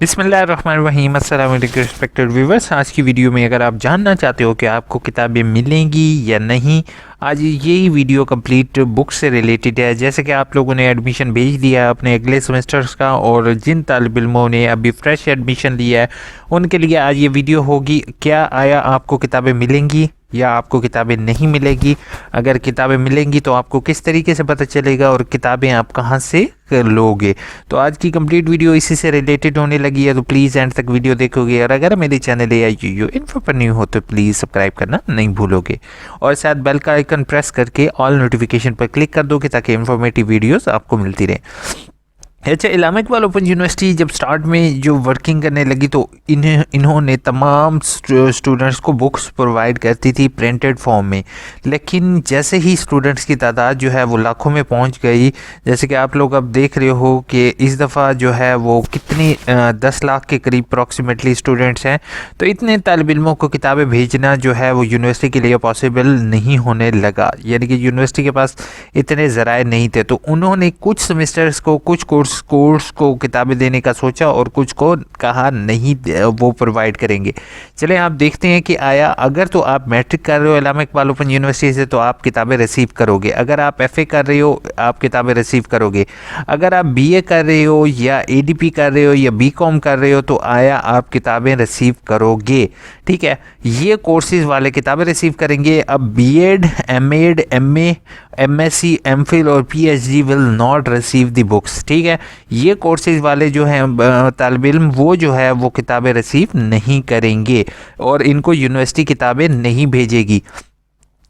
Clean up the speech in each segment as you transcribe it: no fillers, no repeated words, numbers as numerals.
बिस्मिल्लाहिर्रहमानिर्रहीम। अस्सलाम वालेकुम रिस्पेक्टेड व्यूवर्स। आज की वीडियो में अगर आप जानना चाहते हो कि आपको किताबें मिलेंगी या नहीं, आज यही वीडियो कंप्लीट बुक से रिलेटेड है। जैसे कि आप लोगों ने एडमिशन भेज दिया अपने अगले सेमेस्टर्स का, और जिन तालिब इल्मों ने अभी फ्रेश एडमिशन लिया है उनके लिए आज ये वीडियो होगी। क्या आया आपको किताबें मिलेंगी या आपको किताबें नहीं मिलेगी? अगर किताबें मिलेंगी तो आपको किस तरीके से पता चलेगा और किताबें आप कहाँ से लोगे? तो आज की कंप्लीट वीडियो इसी से रिलेटेड होने लगी है, तो प्लीज़ एंड तक वीडियो देखोगे। और अगर मेरे चैनल AIUU इन्फो पर न्यू हो तो प्लीज़ सब्सक्राइब करना नहीं भूलोगे, और साथ बेल का आइकन प्रेस करके ऑल नोटिफिकेशन पर क्लिक कर दोगे ताकि इन्फॉर्मेटिव वीडियोस आपको मिलती रहे। अच्छा, इलामा इकबाल ओपन यूनिवर्सिटी जब स्टार्ट में जो वर्किंग करने लगी तो इन्होंने तमाम स्टूडेंट्स को बुक्स प्रोवाइड करती थी प्रिंटेड फॉर्म में। लेकिन जैसे ही स्टूडेंट्स की तादाद जो है वो लाखों में पहुंच गई, जैसे कि आप लोग अब देख रहे हो कि इस दफ़ा जो है वो कितनी 10 लाख के करीब अप्रॉक्सीमेटली स्टूडेंट्स हैं। तो इतने तालिब इल्मों को किताबें भेजना जो है वो यूनिवर्सिटी के लिए पॉसिबल नहीं होने लगा, यानी कि यूनिवर्सिटी के पास इतने ज़राए नहीं थे। तो उन्होंने कुछ सेमेस्टर्स को, कुछ कोर्स को किताबें देने का सोचा और कुछ को कहा नहीं वो प्रोवाइड करेंगे। चलें आप देखते हैं कि आया। अगर तो आप मैट्रिक कर रहे हो इलामा इकबाल ओपन यूनिवर्सिटी से तो आप किताबें रिसीव करोगे। अगर आप FA कर रहे हो आप किताबें रिसीव करोगे। अगर आप BA कर रहे हो या ADP कर रहे हो या BCom कर रहे हो तो आया आप किताबें रिसीव करोगे। ठीक है, ये कोर्सेज वाले किताबें रिसीव करेंगे। अब BEd, MEd, MA, MSc, MPhil और PhD will not receive the books. ठीक है, ये कोर्सेज वाले जो हैं तालिब इल्म वो जो है वो किताबें रिसीव नहीं करेंगे और इनको यूनिवर्सिटी किताबें नहीं भेजेगी।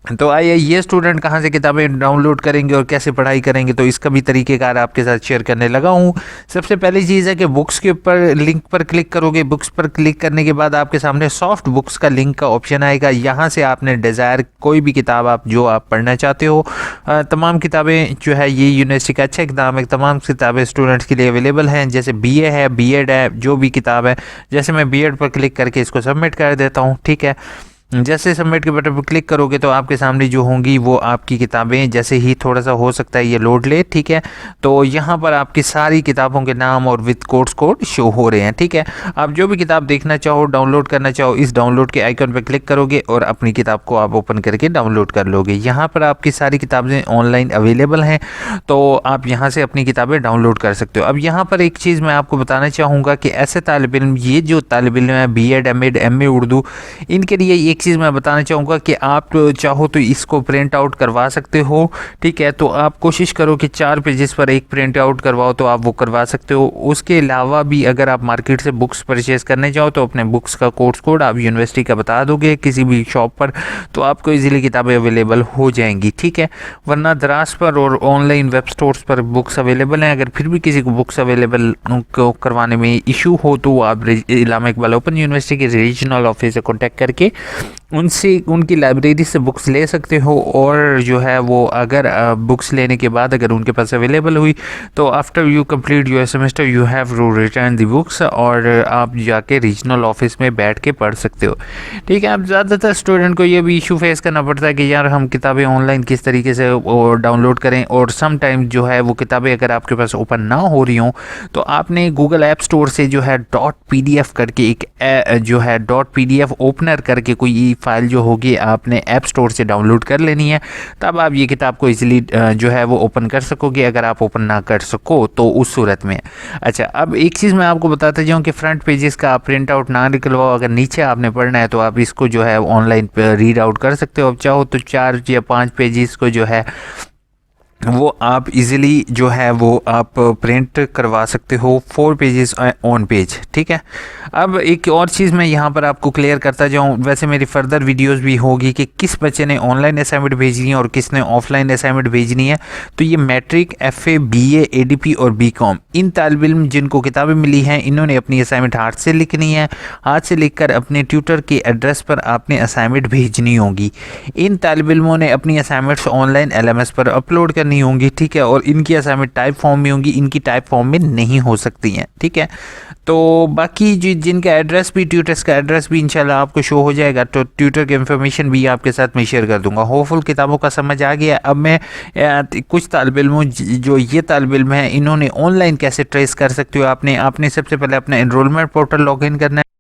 तो आइए, ये स्टूडेंट कहाँ से किताबें डाउनलोड करेंगे और कैसे पढ़ाई करेंगे, तो इसका भी तरीक़ेकार आपके साथ शेयर करने लगा हूँ। सबसे पहली चीज़ है कि बुक्स के ऊपर लिंक पर क्लिक करोगे। बुक्स पर क्लिक करने के बाद आपके सामने सॉफ्ट बुक्स का लिंक का ऑप्शन आएगा। यहाँ से आपने डिज़ायर कोई भी किताब आप पढ़ना चाहते हो, तमाम किताबें जो है ये यूनिवर्सिटी का अच्छा इक़दाम है, तमाम किताबें स्टूडेंट्स के लिए अवेलेबल हैं। जैसे BA है, BEd है, जो भी किताब है। जैसे मैं BEd पर क्लिक करके इसको सबमिट कर देता हूँ। ठीक है, जैसे सबमिट के बटन पर क्लिक करोगे तो आपके सामने जो होंगी वो आपकी किताबें, जैसे ही थोड़ा सा हो सकता है ये लोड ले। ठीक है, तो यहाँ पर आपकी सारी किताबों के नाम और विद कोड शो हो रहे हैं। ठीक है, आप जो भी किताब देखना चाहो, डाउनलोड करना चाहो, इस डाउनलोड के आइकन पर क्लिक करोगे और अपनी किताब को आप ओपन करके डाउनलोड कर लोगे। यहाँ पर आपकी सारी किताबें ऑनलाइन अवेलेबल हैं, तो आप यहाँ से अपनी किताबें डाउनलोड कर सकते हो। अब यहाँ पर एक चीज़ मैं आपको बताना चाहूँगा कि ऐसे तालिब इल्म, ये जो तालिब इल्म है BEd, MEd, MA उर्दू, इनके लिए एक चीज़ मैं बताना चाहूँगा कि आप चाहो तो इसको प्रिंट आउट करवा सकते हो। ठीक है, तो आप कोशिश करो कि 4 पेजेस पर एक प्रिंट आउट करवाओ तो आप वो करवा सकते हो। उसके अलावा भी अगर आप मार्केट से बुक्स परचेज़ करने जाओ तो अपने बुक्स का कोड आप यूनिवर्सिटी का बता दोगे किसी भी शॉप पर, तो आपको इजीली किताबें अवेलेबल हो जाएंगी। ठीक है, वरना दराज पर और ऑनलाइन वेब स्टोर्स पर बुक्स अवेलेबल हैं। अगर फिर भी किसी को बुक्स अवेलेबल को करवाने में इशू हो तो आप इलामा इकबाल ओपन यूनिवर्सिटी के रीजनल ऑफिस से कॉन्टैक्ट करके उनसे, उनकी लाइब्रेरी से बुक्स ले सकते हो। और जो है वो अगर बुक्स लेने के बाद अगर उनके पास अवेलेबल हुई तो after you complete your semester you have to return the books, और आप जाके रीजनल ऑफिस में बैठ के पढ़ सकते हो। ठीक है, अब ज़्यादातर स्टूडेंट को ये भी इशू फेस करना पड़ता है कि यार हम किताबें ऑनलाइन किस तरीके से डाउनलोड करें, और सम टाइम जो है वो किताबें अगर आपके पास ओपन ना हो रही हों तो आपने गूगल ऐप स्टोर से जो है .pdf करके एक जो है .pdf ओपनर करके कोई फाइल जो होगी आपने ऐप स्टोर से डाउनलोड कर लेनी है। तब आप ये किताब को इजीली जो है वो ओपन कर सकोगे। अगर आप ओपन ना कर सको तो उस सूरत में। अच्छा, अब एक चीज़ मैं आपको बताता जाऊँ कि फ्रंट पेजेस का आप प्रिंट आउट ना निकलवाओ। अगर नीचे आपने पढ़ना है तो आप इसको जो है ऑनलाइन रीड आउट कर सकते हो। अब चाहो तो 4 या 5 पेजेस को जो है वो आप इजीली जो है वो आप प्रिंट करवा सकते हो, 4 पेजेस ऑन पेज। ठीक है, अब एक और चीज़ मैं यहाँ पर आपको क्लियर करता जाऊँ। वैसे मेरी फर्दर वीडियोस भी होगी कि किस बच्चे ने ऑनलाइन असाइनमेंट भेजनी है और किसने ऑफलाइन असाइनमेंट भेजनी है। तो ये मैट्रिक, FA, BA, ADP और BCom, इन तालिब इल्म जिनको किताबें मिली हैं इन्होंने अपनी असाइनमेंट हाथ से लिखनी है। हाथ से लिख कर अपने ट्यूटर के एड्रेस पर आपने असाइनमेंट भेजनी होगी। इन तालिब इल्मों ने अपनी असाइनमेंट्स ऑनलाइन LMS पर अपलोड करनी करनी होंगी, ठीक है, और इनकी असाइनमेंट टाइप फॉर्म में होंगी, इनकी टाइप फॉर्म में नहीं हो सकती हैं, ठीक है। तो बाकी जिनका एड्रेस भी, ट्यूटर्स का एड्रेस भी इंशाल्लाह आपको शो हो जाएगा, तो ट्यूटर की इन्फॉर्मेशन भी आपके साथ मैं शेयर कर दूंगा। होपफुल किताबों का समझ आ गया। अब मैं कुछ तालिब इल्मों, जो ये तालिब इल्म हैं, इन्होंने ऑनलाइन कैसे ट्रेस कर सकते हो, आपने सबसे पहले अपना एनरोलमेंट पोर्टल लॉगिन करना है।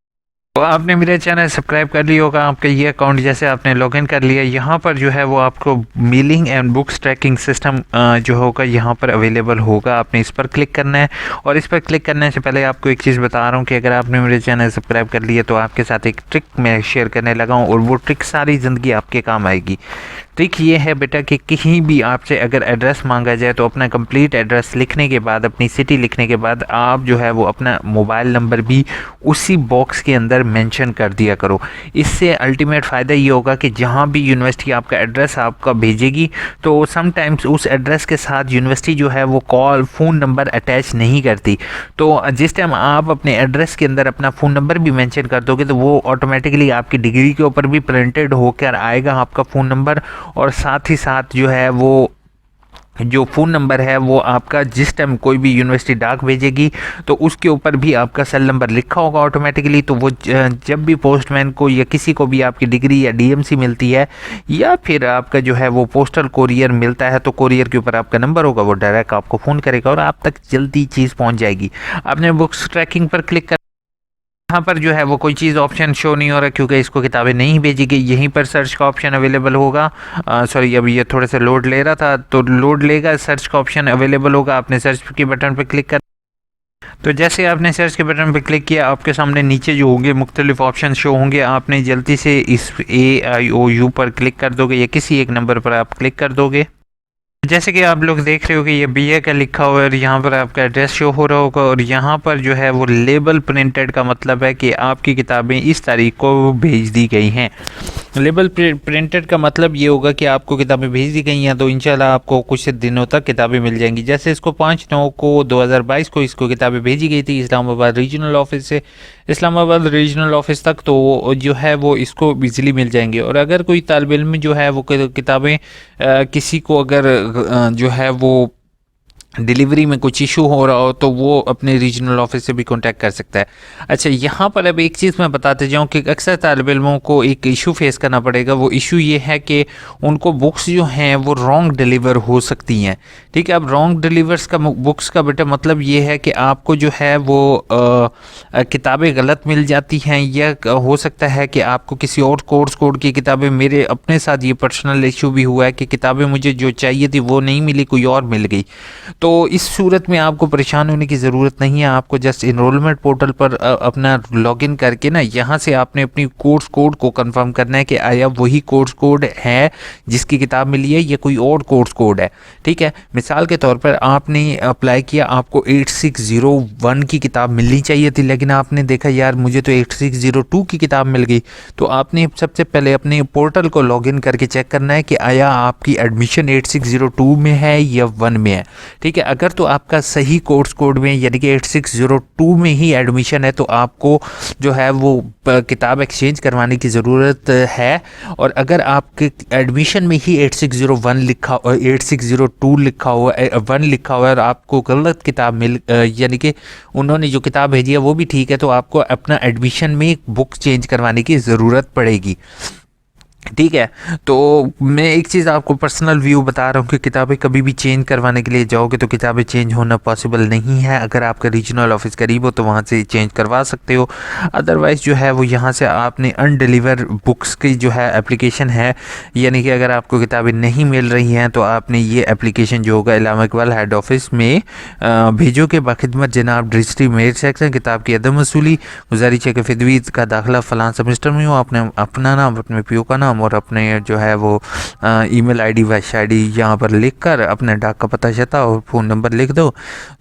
तो आपने मेरे चैनल सब्सक्राइब कर लिया होगा, आपका ये अकाउंट जैसे आपने लॉगिन कर लिया, यहाँ पर जो है वो आपको mailing and books tracking system जो होगा यहाँ पर अवेलेबल होगा। आपने इस पर क्लिक करना है, और इस पर क्लिक करने से पहले आपको एक चीज़ बता रहा हूँ कि अगर आपने मेरे चैनल सब्सक्राइब कर लिया तो आपके साथ एक ट्रिक मैं शेयर करने लगा हूँ, और वो ट्रिक सारी ज़िंदगी आपके काम आएगी। ट्रिक ये है बेटा कि कहीं भी आपसे अगर एड्रेस मांगा जाए तो अपना कंप्लीट एड्रेस लिखने के बाद, अपनी सिटी लिखने के बाद, आप जो है वो अपना मोबाइल नंबर भी उसी बॉक्स के अंदर मेंशन कर दिया करो। इससे अल्टीमेट फ़ायदा ये होगा कि जहाँ भी यूनिवर्सिटी आपका एड्रेस आपका भेजेगी, तो समटाइम्स उस एड्रेस के साथ यूनिवर्सिटी जो है वो कॉल फ़ोन नंबर अटैच नहीं करती। तो जिस टाइम आप अपने एड्रेस के अंदर अपना फ़ोन नंबर भी मेंशन कर दोगे तो वो ऑटोमेटिकली आपकी डिग्री के ऊपर भी प्रिंटेड होकर आएगा आपका फ़ोन नंबर, और साथ ही साथ जो है वो जो फ़ोन नंबर है वो आपका जिस टाइम कोई भी यूनिवर्सिटी डाक भेजेगी तो उसके ऊपर भी आपका सेल नंबर लिखा होगा ऑटोमेटिकली। तो वो जब भी पोस्टमैन को या किसी को भी आपकी डिग्री या डीएमसी मिलती है, या फिर आपका जो है वो पोस्टल कोरियर मिलता है, तो कोरियर के ऊपर आपका नंबर होगा, वो डायरेक्ट आपको फ़ोन करेगा और आप तक जल्दी चीज़ पहुँच जाएगी। आपने बुक्स ट्रैकिंग पर क्लिक कर, यहाँ पर जो है वो कोई चीज़ ऑप्शन शो नहीं हो रहा क्योंकि इसको किताबें नहीं भेजी गई। यहीं पर सर्च का ऑप्शन अवेलेबल होगा। सॉरी, अभी ये थोड़ा सा लोड ले रहा था, तो लोड लेगा, सर्च का ऑप्शन अवेलेबल होगा। आपने सर्च के बटन पर क्लिक कर, तो जैसे आपने सर्च के बटन पर क्लिक किया, आपके सामने नीचे जो होंगे मुख्तलिफ ऑप्शन शो होंगे। आपने जल्दी से इस AIOU पर क्लिक कर दोगे या किसी एक नंबर पर आप क्लिक कर दोगे। जैसे कि आप लोग देख रहे हो कि ये BA का लिखा हुआ है और यहाँ पर आपका एड्रेस शो हो रहा होगा, और यहाँ पर जो है वो लेबल प्रिंटेड का मतलब है कि आपकी किताबें इस तारीख को भेज दी गई हैं। लेबल प्रिंटेड का मतलब ये होगा कि आपको किताबें भेज दी गई हैं, तो इंशाल्लाह आपको कुछ दिनों तक किताबें मिल जाएंगी। जैसे इसको 5/9 को 2022 को इसको किताबें भेजी गई थी इस्लामाबाद रीजनल ऑफिस से इस्लामाबाद रीजनल ऑफिस तक, तो जो है वो इसको ईजिली मिल जाएंगे। और अगर कोई तालिब इल्म जो है वो किताबें किसी को अगर जो है वो डिलीवरी में कुछ इशू हो रहा हो तो वो अपने रीजनल ऑफिस से भी कांटेक्ट कर सकता है। अच्छा, यहाँ पर अब एक चीज़ मैं बताते जाऊँ कि अक्सर तालिब इल्मों को एक इशू फेस करना पड़ेगा। वो इशू ये है कि उनको बुक्स जो हैं वो रॉन्ग डिलीवर हो सकती हैं, ठीक है। अब रॉन्ग डिलीवर्स का बुक्स का बेटा मतलब ये है कि आपको जो है वो किताबें गलत मिल जाती हैं, या हो सकता है कि आपको किसी और कोर्स कोड की किताबें, मेरे अपने साथ ये पर्सनल इशू भी हुआ है कि किताबें मुझे जो चाहिए थी वो नहीं मिली, कोई और मिल गई। तो इस सूरत में आपको परेशान होने की ज़रूरत नहीं है। आपको जस्ट इनरोलमेंट पोर्टल पर अपना लॉगिन करके ना, यहाँ से आपने अपनी कोर्स कोड को कंफर्म करना है कि आया वही कोर्स कोड है जिसकी किताब मिली है या कोई और कोर्स कोड है, ठीक है। मिसाल के तौर पर आपने अप्लाई किया, आपको 8601 की किताब मिलनी चाहिए थी, लेकिन आपने देखा यार मुझे तो 8602 की किताब मिल गई। तो आपने सबसे पहले अपने पोर्टल को लॉगिन करके चेक करना है कि आया आपकी एडमिशन 8602 में है या 1 में है, ठीक है। अगर तो आपका सही कोर्स कोड में यानी कि 8602 में ही एडमिशन है तो आपको जो है वो किताब एक्सचेंज करवाने की ज़रूरत है। और अगर आपके एडमिशन में ही 8601 लिखा और 8602 लिखा हुआ 1 लिखा हुआ है और आपको गलत किताब मिल यानी कि उन्होंने जो किताब भेजी है वो भी ठीक है, तो आपको अपना एडमिशन में बुक चेंज करवाने की ज़रूरत पड़ेगी, ठीक है। तो मैं एक चीज़ आपको पर्सनल व्यू बता रहा हूँ कि किताबें कभी भी चेंज करवाने के लिए जाओगे तो किताबें चेंज होना पॉसिबल नहीं है। अगर आपका रीजनल ऑफिस करीब हो तो वहाँ से चेंज करवा सकते हो, अदरवाइज़ जो है वो यहाँ से आपने अनडिलीवर बुक्स की जो है एप्लीकेशन है, यानी कि अगर आपको किताबें नहीं मिल रही हैं तो आपने ये एप्लीकेशन जो होगा इलामा इकबाल हेड ऑफिस में भेजो के बाखिदमत जनाब डिस्ट्री मेयर सेक्शन किताब की अदम वसूली, गुजारिश है कि फिदवीज का दाखिला फ़लाँ सेमेस्टर में हो, आपने अपना नाम, अपने पीओ का नाम और अपने जो है वो ईमेल आईडी वेस्ट आईडी यहाँ पर लिखकर अपने डाक का पता शता और फ़ोन नंबर लिख दो,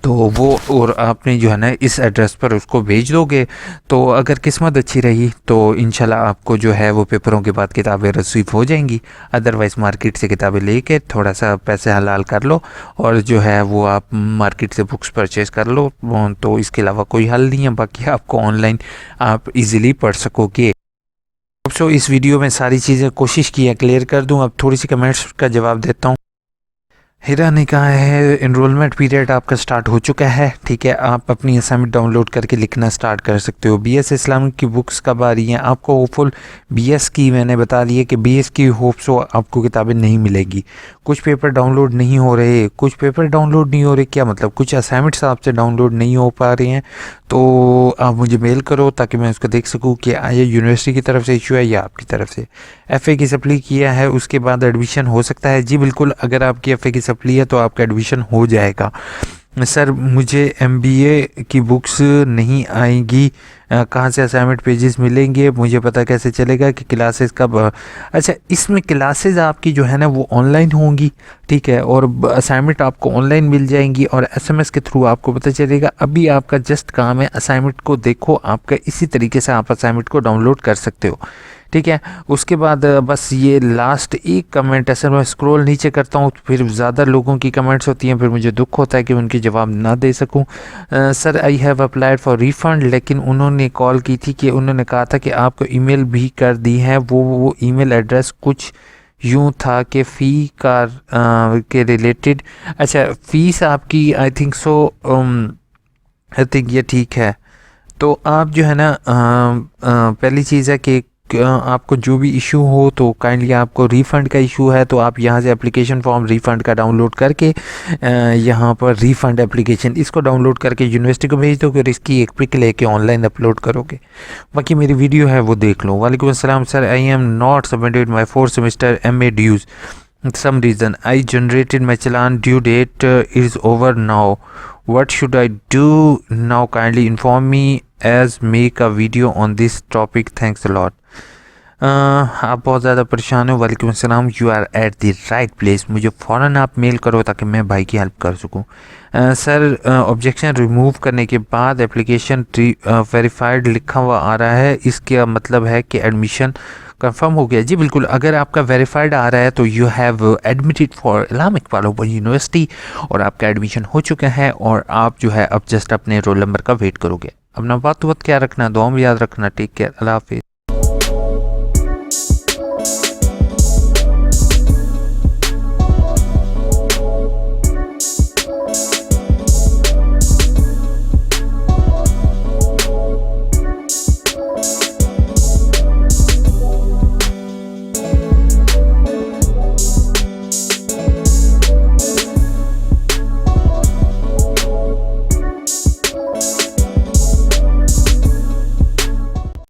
तो वो और आपने जो है ना इस एड्रेस पर उसको भेज दोगे। तो अगर किस्मत अच्छी रही तो इंशाल्लाह आपको जो है वो पेपरों के बाद किताबें रिसीव हो जाएंगी। अदरवाइज़ मार्केट से किताबें लेके थोड़ा सा पैसे हलाल कर लो और जो है वो आप मार्केट से बुक्स परचेज कर लो, तो इसके अलावा कोई हल नहीं है। बाकी आपको ऑनलाइन आप इजीली पढ़ सकोगे। सो इस वीडियो में सारी चीज़ें कोशिश की है क्लियर कर दूं। अब थोड़ी सी कमेंट्स का जवाब देता हूं। हीरा ने कहा है इनरोलमेंट पीरियड आपका स्टार्ट हो चुका है, ठीक है, आप अपनी असाइनमेंट डाउनलोड करके लिखना स्टार्ट कर सकते हो। बीएस इस्लामिक की बुक्स कब आ रही हैं आपको? होपफुल बीएस की मैंने बता दी है कि बीएस की होप्स हो आपको किताबें नहीं मिलेगी। कुछ पेपर डाउनलोड नहीं हो रहे, कुछ पेपर डाउनलोड नहीं हो रहे क्या मतलब? कुछ असाइनमेंट्स आपसे डाउनलोड नहीं हो पा रहे हैं, तो आप मुझे मेल करो ताकि मैं उसको देख सकूँ कि ये यूनिवर्सिटी की तरफ से इशू है या आपकी तरफ से। एफ़ए की सप्ली किया है उसके बाद एडमिशन हो सकता है? जी बिल्कुल, अगर आपकी एफ़ए की सप्ली है तो आपका एडमिशन हो जाएगा। सर मुझे एमबीए की बुक्स नहीं आएंगी, कहाँ से असाइनमेंट पेजेस मिलेंगे, मुझे पता कैसे चलेगा कि क्लासेस कब? अच्छा, इसमें क्लासेस आपकी जो है ना वो ऑनलाइन होंगी, ठीक है, और असाइनमेंट आपको ऑनलाइन मिल जाएंगी और एसएमएस के थ्रू आपको पता चलेगा। अभी आपका जस्ट काम है असाइनमेंट को देखो, आपका इसी तरीके से आप असाइनमेंट को डाउनलोड कर सकते हो, ठीक है। उसके बाद बस ये लास्ट एक कमेंट है सर, मैं स्क्रॉल नीचे करता हूँ तो फिर ज़्यादा लोगों की कमेंट्स होती हैं, फिर मुझे दुख होता है कि उनके जवाब ना दे सकूँ। Sir I have applied for refund, लेकिन उन्होंने कॉल की थी कि उन्होंने कहा था कि आपको ईमेल भी कर दी है। वो ईमेल एड्रेस कुछ यूँ था कि फ़ी का के रिलेटेड। अच्छा, फ़ीस आपकी I think so, I think ये ठीक है। तो आप जो है ना पहली चीज़ है कि आपको जो भी इशू हो तो काइंडली, आपको रिफ़ंड का इशू है तो आप यहाँ से एप्लीकेशन फॉर्म रिफ़ंड का डाउनलोड करके यहाँ पर रिफ़ंड एप्लीकेशन इसको डाउनलोड करके यूनिवर्सिटी को भेज दो, फिर इसकी एक पिक लेके ऑनलाइन अपलोड करोगे। बाकी मेरी वीडियो है वो देख लो। वालेकुम अस्सलाम sir, I am not submitted my 4th semester MA dues some reason I generated my challan, due date is over now, what should I do now? Kindly inform me as make a video on this topic, thanks a lot। आप बहुत ज़्यादा परेशान हो? वालेकुम अस्सलाम, you are at the right place. मुझे फ़ौरन आप मेल करो ताकि मैं भाई की हेल्प कर सकूँ। सर ऑब्जेक्शन रिमूव करने के बाद एप्लीकेशन वेरीफाइड लिखा हुआ आ रहा है, इसका मतलब है कि एडमिशन कंफर्म हो गया? जी बिल्कुल, अगर आपका वेरीफाइड आ रहा है तो you have admitted for Islamic falooda university और आपका एडमिशन हो चुका है और आप जो है अब जस्ट अपने रोल नंबर का वेट करोगे। अपना बात क्या रखना, दुआ में याद रखना। टेक केयर, अल्लाह हाफिज़।